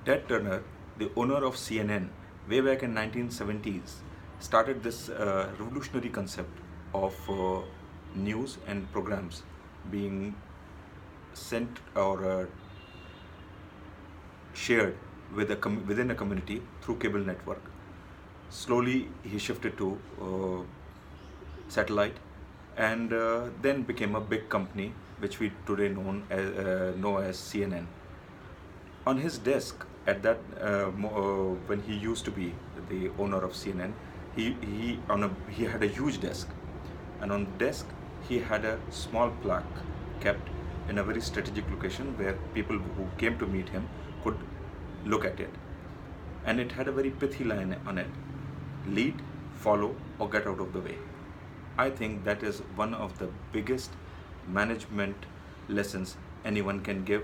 Ted Turner, the owner of CNN, way back in 1970s, started this revolutionary concept of news and programs being sent or shared within a community through cable network. Slowly, he shifted to satellite, and then became a big company, which we today know as CNN. On his desk at that when he used to be the owner of CNN, he had a huge desk, and on the desk he had a small plaque kept in a very strategic location where people who came to meet him could look at it, and it had a very pithy line on it: lead, follow, or get out of the way. I think that is one of the biggest management lessons anyone can give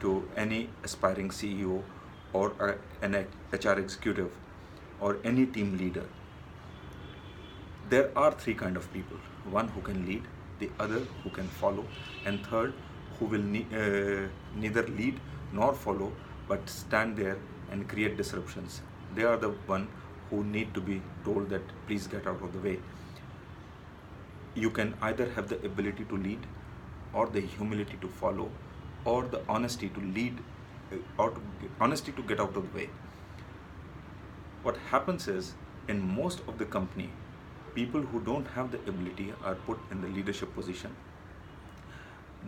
to any aspiring CEO or an HR executive or any team leader. There are three kind of people: one who can lead, the other who can follow, and third who will neither lead nor follow but stand there and create disruptions. They are the one who need to be told that please get out of the way. You can either have the ability to lead, or the humility to follow, or the honesty to lead, or honesty to get out of the way. What happens is, in most of the company, people who don't have the ability are put in the leadership position.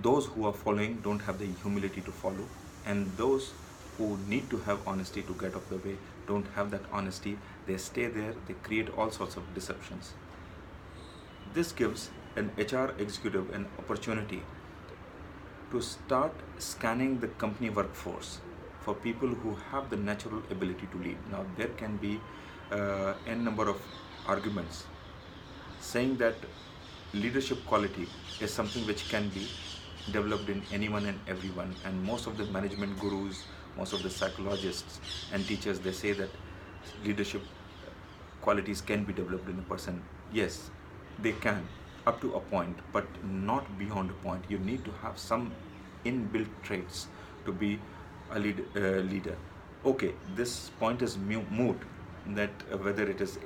Those who are following don't have the humility to follow, and those who need to have honesty to get out of the way don't have that honesty. They stay there, they create all sorts of deceptions. This gives an HR executive an opportunity to start scanning the company workforce for people who have the natural ability to lead. Now, there can be n number of arguments saying that leadership quality is something which can be developed in anyone and everyone, and most of the management gurus, most of the psychologists and teachers, they say that leadership qualities can be developed in a person. Yes, they can, up to a point, but not beyond a point. You need to have some inbuilt traits to be a leader. Okay, this point is moot, that whether it is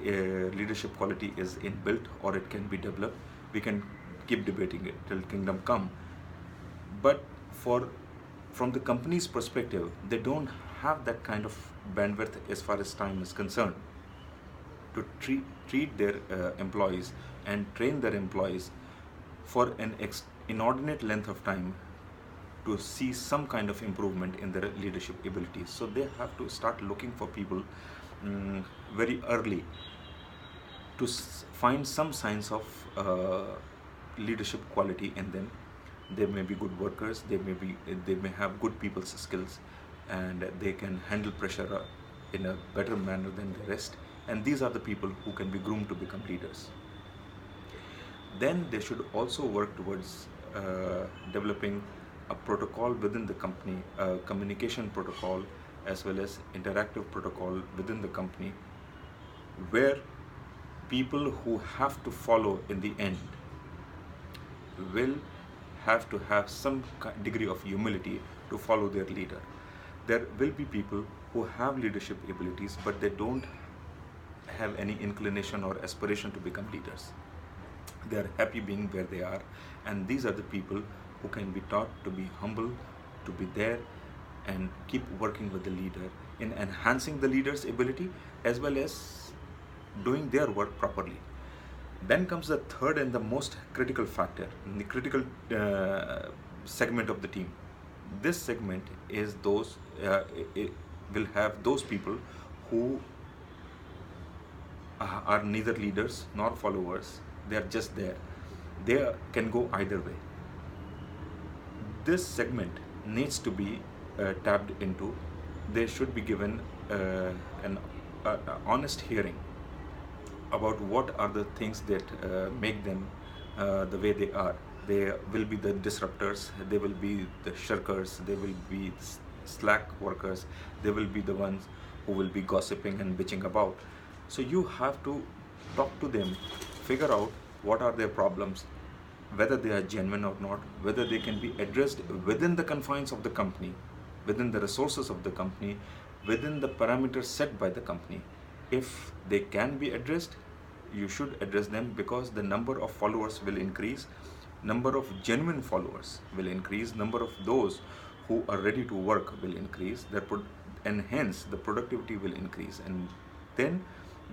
leadership quality is inbuilt or it can be developed. We can keep debating it till kingdom come. But from the company's perspective, they don't have that kind of bandwidth as far as time is concerned to treat their employees and train their employees for an inordinate length of time to see some kind of improvement in their leadership abilities. So they have to start looking for people very early to find some signs of leadership quality in them. They may be good workers, they may have good people's skills, and they can handle pressure in a better manner than the rest. And these are the people who can be groomed to become leaders. Then they should also work towards developing a protocol within the company, a communication protocol as well as interactive protocol within the company, where people who have to follow in the end will have to have some degree of humility to follow their leader. There will be people who have leadership abilities, but they don't have any inclination or aspiration to become leaders. They are happy being where they are, and these are the people who can be taught to be humble, to be there and keep working with the leader in enhancing the leader's ability as well as doing their work properly. Then comes the third and the most critical factor, the critical segment of the team. This segment is those, it will have those people who are neither leaders nor followers. They are just there. They can go either way. This segment needs to be tapped into. They should be given an honest hearing about what are the things that make them the way they are. They will be the disruptors, they will be the shirkers, they will be slack workers, they will be the ones who will be gossiping and bitching about. So you have to talk to them, figure out what are their problems, whether they are genuine or not, whether they can be addressed within the confines of the company, within the resources of the company, within the parameters set by the company. If they can be addressed, you should address them, because the number of followers will increase, number of genuine followers will increase, number of those who are ready to work will increase, and hence the productivity will increase. And then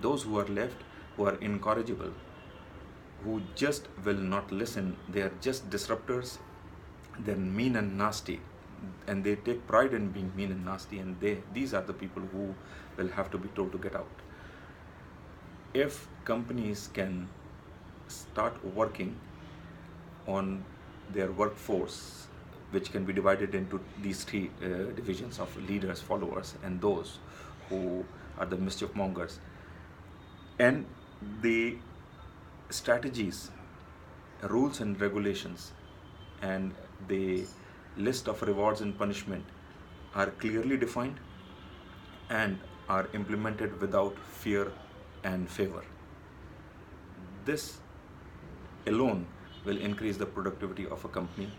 those who are left, who are incorrigible, who just will not listen, they are just disruptors, they're mean and nasty, and they take pride in being mean and nasty, and these are the people who will have to be told to get out. If companies can start working on their workforce, which can be divided into these three divisions of leaders, followers, and those who are the mischief mongers, and the strategies, rules and regulations, and the list of rewards and punishment are clearly defined and are implemented without fear and favor, this alone will increase the productivity of a company,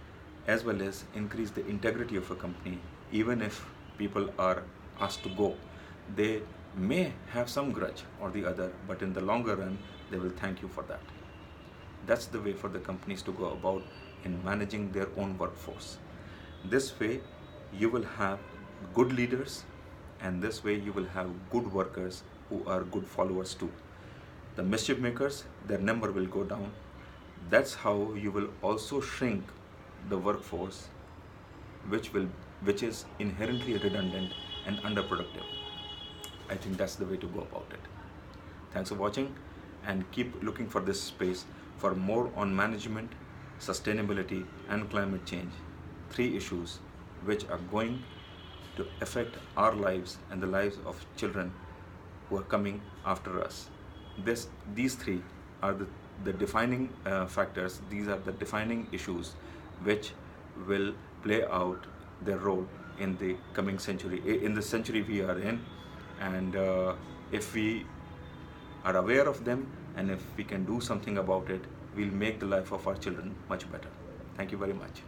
as well as increase the integrity of a company. Even if people are asked to go, they may have some grudge or the other, but in the longer run, they will thank you for that. That's the way for the companies to go about in managing their own workforce. This way, you will have good leaders, and this way you will have good workers who are good followers too. The mischief makers, their number will go down. That's how you will also shrink the workforce, which is inherently redundant and underproductive. I think that's the way to go about it. Thanks for watching, and keep looking for this space for more on management, sustainability, and climate change, three issues which are going to affect our lives and the lives of children who are coming after us. These three are the defining factors, these are the defining issues which will play out their role in the coming century, in the century we are in. And if we are aware of them, and if we can do something about it, we'll make the life of our children much better. Thank you very much.